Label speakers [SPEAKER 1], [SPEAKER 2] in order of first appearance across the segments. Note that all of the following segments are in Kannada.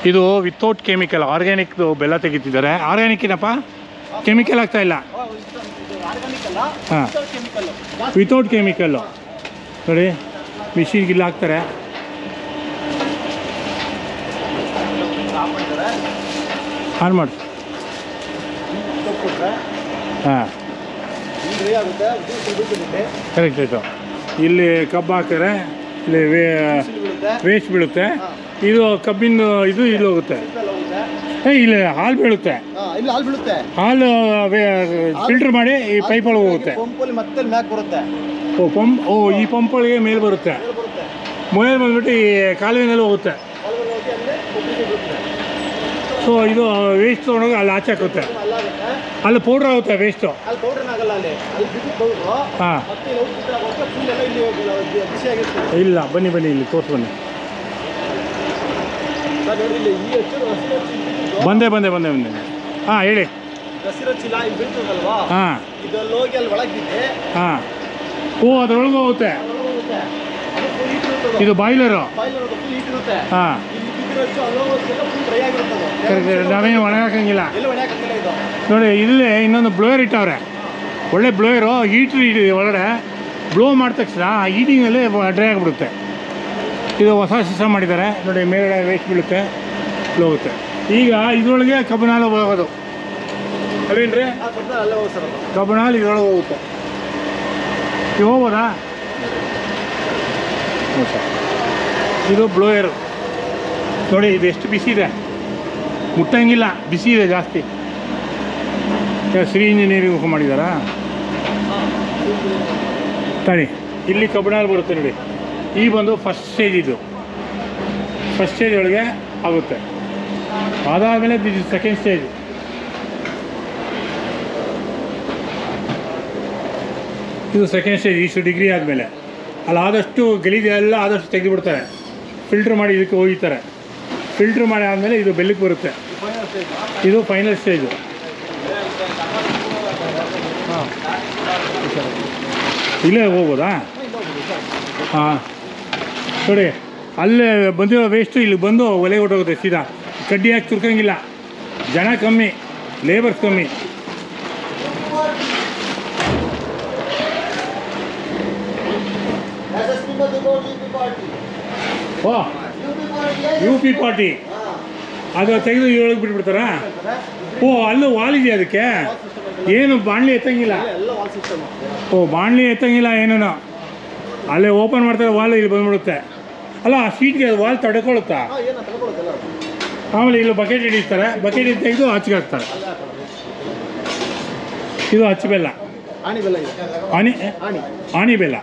[SPEAKER 1] ಇದು ವಿತೌಟ್ ಕೆಮಿಕಲ್ ಆರ್ಗ್ಯಾನಿಕ್ದು ಬೆಲ್ಲ ತೆಗಿತಿದ್ದಾರೆ. ಆರ್ಗ್ಯಾನಿಕ್ ಏನಪ್ಪ, ಕೆಮಿಕಲ್ ಆಗ್ತಾ ಇಲ್ಲ. ಹಾಂ, ವಿತೌಟ್ ಕೆಮಿಕಲ್ಲು ನೋಡಿ, ಮಿಷಿನ್ಗಿಲ್ಲ ಹಾಕ್ತಾರೆ. ಆನ್ ಮಾಡಿ. ಹಾಂ, ಕರೆಕ್ಟ್ ಆಯಿತು. ಇಲ್ಲಿ ಕಬ್ಬು ಹಾಕಿದ್ರೆ ಇಲ್ಲಿ ವೇಸ್ಟ್ ಬೀಳುತ್ತೆ. ಇದು ಕಬ್ಬಿನ ಇದು ಇಲ್ಲಿ ಹೋಗುತ್ತೆ. ಇಲ್ಲಿ ಹಾಲು ಬೀಳುತ್ತೆ. ಹಾಲು ಫಿಲ್ಟರ್ ಮಾಡಿ ಈ ಪೈಪ್ ಒಳಗೆ ಹೋಗುತ್ತೆ. ಈ ಪಂಪ್ ಒಳಗೆ ಮೇಲೆ ಬರುತ್ತೆ. ಮೇಲೆ ಬಂದ್ಬಿಟ್ಟು ಈ ಕಾಲುವೆನಲ್ಲಿ ಹೋಗುತ್ತೆ. ಸೊ ಇದು ವೇಸ್ಟ್ ತೊಗೊಂಡೋಗಿ ಅಲ್ಲಿ ಆಚೆ ಹಾಕುತ್ತೆ. ಅಲ್ಲಿ ಪೌಡ್ರ್ ಆಗುತ್ತೆ ವೇಸ್ಟು. ಹಾಂ, ಇಲ್ಲ ಬನ್ನಿ ಇಲ್ಲಿ ತೋರ್ಸಿ ಬನ್ನಿ. ಬಂದೆ. ಹಾಂ, ಹೇಳಿ. ಹಾಂ, ಹಾಂ, ಓ ಅದರೊಳಗೆ ಹೋಗುತ್ತೆ. ಇದು ಬಾಯ್ಲರು. ಹಾಂ, ನಾವೇನು ಒಣ ಹಾಕಂಗಿಲ್ಲ ನೋಡಿ. ಇಲ್ಲೇ ಇನ್ನೊಂದು ಬ್ಲೋಯರ್ ಇಟ್ಟವ್ರೆ, ಒಳ್ಳೆ ಬ್ಲೋಯರು. ಹೀಟ್ರ್ ಇದೆ ಒಳಗಡೆ. ಬ್ಲೋ ಮಾಡಿದ ತಕ್ಷಣ ಹೀಟಿಂಗಲ್ಲಿ ಡ್ರೈ ಆಗಿಬಿಡುತ್ತೆ. ಇದು ಹೊಸ ಸಿಸ್ಟಮ್ ಮಾಡಿದ್ದಾರೆ ನೋಡಿ. ಮೇಲ್ಗಡೆ ವೇಸ್ಟ್ ಬೀಳುತ್ತೆ, ಹೋಗುತ್ತೆ. ಈಗ ಇದರೊಳಗೆ ಕಬ್ಬಿನ ಹಾಲು ಹೋಗೋದು ಅಲ್ವೇನ್ರಿ? ಕಬ್ಬಿನ ಹಾಲು ಇದರೊಳಗೆ ಹೋಗುತ್ತೆ. ನೀವು ಹೋಗ್ಬೋದಾ? ಇದು ಬ್ಲೋಯರು ನೋಡಿ. ಇದು ಎಷ್ಟು ಬಿಸಿ ಇದೆ, ಮುಟ್ಟಂಗಿಲ್ಲ, ಬಿಸಿ ಇದೆ ಜಾಸ್ತಿ. ಶ್ರೀ ಇಂಜಿನಿಯರಿಂಗ್ ಮಾಡಿದಾರಾ? ತಡಿ, ಇಲ್ಲಿ ಕಬ್ಬಿನ ಹಾಲು ಬರುತ್ತೆ ನೋಡಿ. ಈ ಬಂದು ಫಸ್ಟ್ ಸ್ಟೇಜ್. ಇದು ಫಸ್ಟ್ ಸ್ಟೇಜ್ ಒಳಗೆ ಆಗುತ್ತೆ. ಅದಾದಮೇಲೆ ದಿಸ್ ಇಸ್ ಸೆಕೆಂಡ್ ಸ್ಟೇಜ್. ಇದು ಸೆಕೆಂಡ್ ಸ್ಟೇಜ್. ಇಷ್ಟು ಡಿಗ್ರಿ ಆದಮೇಲೆ ಅಲ್ಲಿ ಆದಷ್ಟು ಗಲೀಜೆಲ್ಲ ಆದಷ್ಟು ತೆಗೆದುಬಿಡ್ತಾರೆ. ಫಿಲ್ಟ್ರ್ ಮಾಡಿ ಇದಕ್ಕೆ ಹೋಗಿತಾರೆ. ಫಿಲ್ಟ್ರ್ ಮಾಡಿ ಆದಮೇಲೆ ಇದು ಬೆಲ್ಲಕ್ಕೆ ಬರುತ್ತೆ. ಇದು ಫೈನಲ್ ಸ್ಟೇಜು. ಹಾಂ, ಇಲ್ಲೇ ಹೋಗ್ಬೋದಾ? ಹಾಂ ನೋಡಿ, ಅಲ್ಲೇ ಬಂದಿರೋ ವೇಸ್ಟು ಇಲ್ಲಿ ಬಂದು ಒಲೆ ಹೊಟ್ಟೋಗುತ್ತೆ ಸೀದಾ. ಕಡ್ಡಿ ಹಾಕಿ ತುರ್ಕಂಗಿಲ್ಲ. ಜನ ಕಮ್ಮಿ, ಲೇಬರ್ಸ್ ಕಮ್ಮಿ. ಓ UP ಪಾರ್ಟಿ ಅದು ತೆಗೆದು ಇದ್ರೊಳಗೆ ಬಿಟ್ಬಿಡ್ತಾರಾ? ಓ, ಅಲ್ಲೂ ವಾಲ್ ಇದೆಯಾ ಅದಕ್ಕೆ? ಏನು ಬಾಣಲಿ ಎತ್ತಂಗಿಲ್ಲ? ಓ, ಬಾಣಲಿ ಎತ್ತಂಗಿಲ್ಲ ಏನೂ. ಅಲ್ಲೇ ಓಪನ್ ಮಾಡ್ತಾರೆ, ವಾಲ್ ಇಲ್ಲಿ ಬಂದ್ಬಿಡುತ್ತೆ. ಅಲ್ಲ, ಆ ಶೀಟ್ಗೆ ಅದು ವಾಲ್ ತಡ್ಕೊಳುತ್ತಾ? ಆಮೇಲೆ ಇಲ್ಲಿ ಬಕೆಟ್ ಹಿಡಿತಾರೆ. ಬಕೆಟ್ ತೆಗೆದು ಹಚ್ಚಿಗೆ ಹಾಕ್ತಾರೆ. ಇದು ಹಚ್ಚಿ ಬೆಲ್ಲ, ಆಣಿ ಬೆಲ್ಲ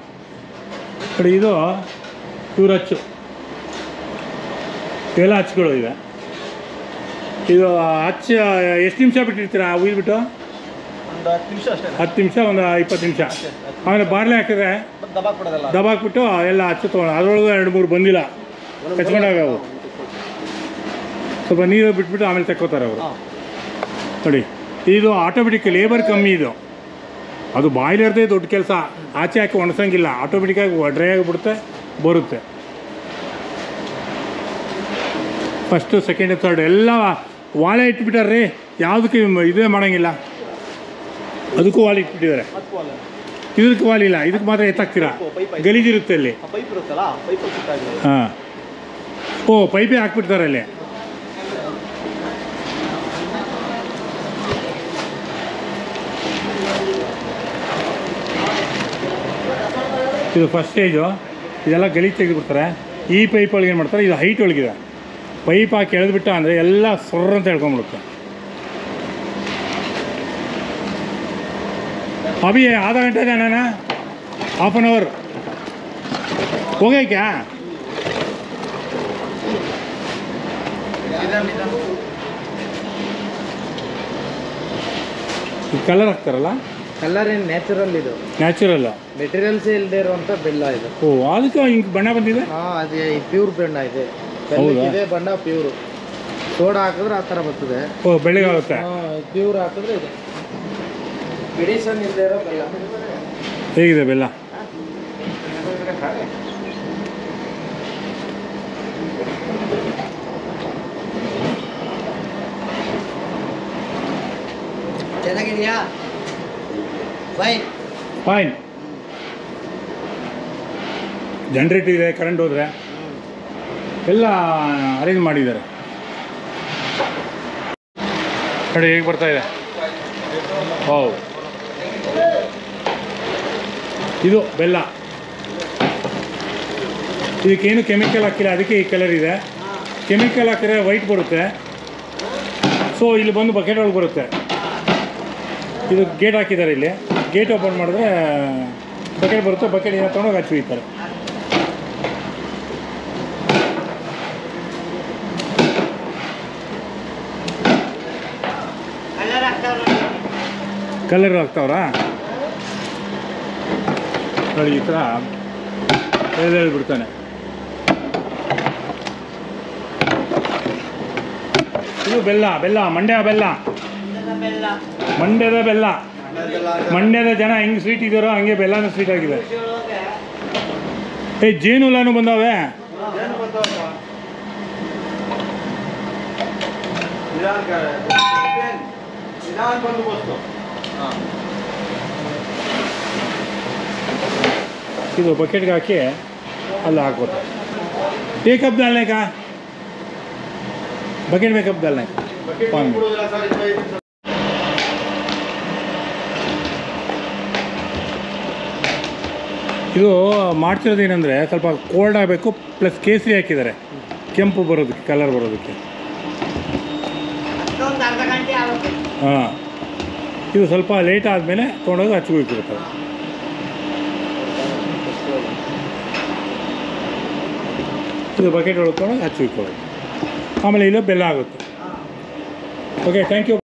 [SPEAKER 1] ನೋಡಿ. ಇದು ಇವ್ರ ಹಚ್ಚು, ಇವೆಲ್ಲ ಹಚ್ಚುಗಳು ಇವೆ. ಇದು ಹಚ್ಚ ಎಷ್ಟು ನಿಮಿಷ ಬಿಟ್ಟಿರ್ತೀರಾ ಉಯ್ದುಬಿಟ್ಟು? 10 ನಿಮಿಷ, ಒಂದು 20 ನಿಮಿಷ. ಆಮೇಲೆ ಬಾರ್ಲೆ ಹಾಕಿದ್ರೆ ದಬಾಕ್ಬಿಟ್ಟು ಎಲ್ಲ ಹಚ್ಚು ತೊಗೊಂಡು ಅದರೊಳಗೆ 2-3 ಬಂದಿಲ್ಲ ಕಚ್ಕೊಂಡಾಗ ಅವು ಸ್ವಲ್ಪ ನೀರು ಬಿಟ್ಬಿಟ್ಟು ಆಮೇಲೆ ತಕ್ಕೋತಾರೆ ಅವರು ನೋಡಿ. ಇದು ಆಟೋಮೆಟಿಕ್, ಲೇಬರ್ ಕಮ್ಮಿ. ಇದು ಅದು ಬಾಯ್ಲರ್ದೇ ದೊಡ್ಡ ಕೆಲಸ. ಆಚೆ ಹಾಕಿ ಒಣಸಂಗಿಲ್ಲ, ಆಟೋಮೆಟಿಕ್ಕಾಗಿ ಡ್ರೈ ಆಗಿಬಿಡುತ್ತೆ, ಬರುತ್ತೆ. ಫಸ್ಟು, ಸೆಕೆಂಡ್, ಥರ್ಡ್ ಎಲ್ಲ ವಾಳೆ ಇಟ್ಬಿಟ್ಟಾರ್ರಿ. ಯಾವುದಕ್ಕೆ ಇದೇ ಮಾಡೋಂಗಿಲ್ಲ. ಅದಕ್ಕೂ ವಾಲ್ ಇಟ್ಬಿಟ್ಟಿದ್ದಾರೆ. ಇದಕ್ಕೆ ವಾಲ್ ಇಲ್ಲ, ಇದಕ್ಕೆ ಮಾತ್ರ ಎತ್ತಾಕ್ತೀರಾ. ಗಲೀಜಿರುತ್ತೆ ಅಲ್ಲಿ. ಹಾಂ, ಓ ಪೈಪೇ ಹಾಕ್ಬಿಡ್ತಾರೆ ಅಲ್ಲಿ. ಇದು ಫಸ್ಟ್ ಸ್ಟೇಜು. ಇದೆಲ್ಲ ಗಲೀಜು ತೆಗೆದುಬಿಡ್ತಾರೆ. ಈ ಪೈಪ್ ಒಳಗೆ ಏನು ಮಾಡ್ತಾರೆ, ಇದು ಹೈಟ್ ಒಳಗಿದೆ. ಪೈಪ್ ಹಾಕಿ ಎಳೆದ್ಬಿಟ್ಟ ಅಂದರೆ ಎಲ್ಲ ಸೊರ್ರ ಅಂತ ಹೇಳ್ಕೊಂಬಿಡುತ್ತೆ. अभी आधा घंटा जाना ना, हाफ एन आवर हो गए क्या? ಕಲರ್ ಹಾಕ್ತಾರಲ್ಲ,
[SPEAKER 2] ಕಲರ್ ಏನು ನ್ಯಾಚುರಲ್. ಇದು
[SPEAKER 1] ನ್ಯಾಚುರಲ್
[SPEAKER 2] ಮೆಟೀರಿಯಲ್ಸ್ ಇಲ್ಲದೆ ಇರುವಂಥ ಬೆಲ್ಲ ಇದು.
[SPEAKER 1] ಓ, ಅದಕ್ಕೆ ಹಿಂಗೆ ಬಣ್ಣ ಬಂದಿದೆ.
[SPEAKER 2] ಹಾಂ, ಅದು ಪ್ಯೂರ್ ಬಣ್ಣ ಇದೆ. ಬೆಲ್ಲಕ್ಕಿದೆ ಬಣ್ಣ ಪ್ಯೂರು. ಸೋಡಾ ಹಾಕಿದ್ರೆ ಆ ಥರ ಬರ್ತದೆ.
[SPEAKER 1] ಓ, ಬೆಳ್ಳಗಾಗುತ್ತೆ.
[SPEAKER 2] ಪ್ಯೂರ್ ಹಾಕಿದ್ರೆ ಇದೆ. ಮೆಡಿಸನ್ ಇಲ್ಲದೆ ಇರೋ ಬೆಲ್ಲ.
[SPEAKER 1] ಹೇಗಿದೆ ಬೆಲ್ಲ?
[SPEAKER 3] ಚೆನ್ನಾಗಿದೆಯಾ ಫೈನ್
[SPEAKER 1] ಫೈನ್. ಜನ್ರೇಟ್ ಇದೆ, ಕರೆಂಟ್ ಹೋದರೆ ಎಲ್ಲ ಅರೇಂಜ್ ಮಾಡಿದ್ದಾರೆ ನೋಡಿ ಹೇಗೆ ಬರ್ತಾ ಇದೆ. ಹೌದು, ಇದು ಬೆಲ್ಲ. ಇದಕ್ಕೇನು ಕೆಮಿಕಲ್ ಹಾಕಿಲ್ಲ, ಅದಕ್ಕೆ ಈ ಕಲರ್ ಇದೆ. ಕೆಮಿಕಲ್ ಹಾಕಿದ್ರೆ ವೈಟ್ ಬರುತ್ತೆ. ಸೊ ಇಲ್ಲಿ ಬಂದು ಬಕೆಟ್ ಒಳಗೆ ಬರುತ್ತೆ. ಇದು ಗೇಟ್ ಹಾಕಿದ್ದಾರೆ. ಇಲ್ಲಿ ಗೇಟ್ ಓಪನ್ ಮಾಡಿದ್ರೆ ಬಕೆಟ್ ಬರುತ್ತೆ. ಬಕೆಟಿಂದ ತೊಗೊಂಡೋಗಿ ಹಚ್ಚಿ ಒಯ್ತಾರೆ. ಕಲರ್ ಹಾಕ್ತಾವ್ರಾ ನೋಡಿ, ಈ ಥರ ಹೇಳ್ಬಿಡ್ತಾನೆ. ಇದು ಬೆಲ್ಲ, ಬೆಲ್ಲ, ಮಂಡ್ಯ ಬೆಲ್ಲ, ಮಂಡ್ಯದ ಬೆಲ್ಲ. ಮಂಡ್ಯದ ಜನ ಹೆಂಗೆ ಸ್ವೀಟ್ ಇದ್ದಾರೋ ಹಂಗೆ ಬೆಲ್ಲನೂ ಸ್ವೀಟ್ ಆಗಿದೆ. ಜೇನು ಹುಳನೂ ಬಂದಾವೆ. ಇದು ಬಕೆಟ್ಗೆ ಹಾಕಿ ಅಲ್ಲಿ ಹಾಕ್ಬೋದು. एक कप डालने का, बकेट में कप डालने का, पानी में. ಇದು ಮಾಡ್ತಿರೋದು ಏನಂದರೆ ಸ್ವಲ್ಪ ಕೋಲ್ಡ್ ಆಗಬೇಕು, ಪ್ಲಸ್ ಕೇಸರಿ ಹಾಕಿದ್ದಾರೆ ಕೆಂಪು ಬರೋದಕ್ಕೆ, ಕಲರ್ ಬರೋದಕ್ಕೆ. ಹಾಂ, ಇದು ಸ್ವಲ್ಪ ಲೇಟ್ ಆದಮೇಲೆ ತೊಗೊಂಡೋಗಿ ಹಚ್ಚಿಬಿಟ್ಟಿರ್ತಾರೆ. ಇದು ಬಕೆಟ್ ಒಳಗೆ ತೊಗೊಂಡೋಗಿ ಹಚ್ಚಿಕೊಳ್ಳೋದು. ಆಮೇಲೆ ಇಲ್ಲೇ ಬೆಲ್ಲ ಆಗುತ್ತೆ. Okay, thank you.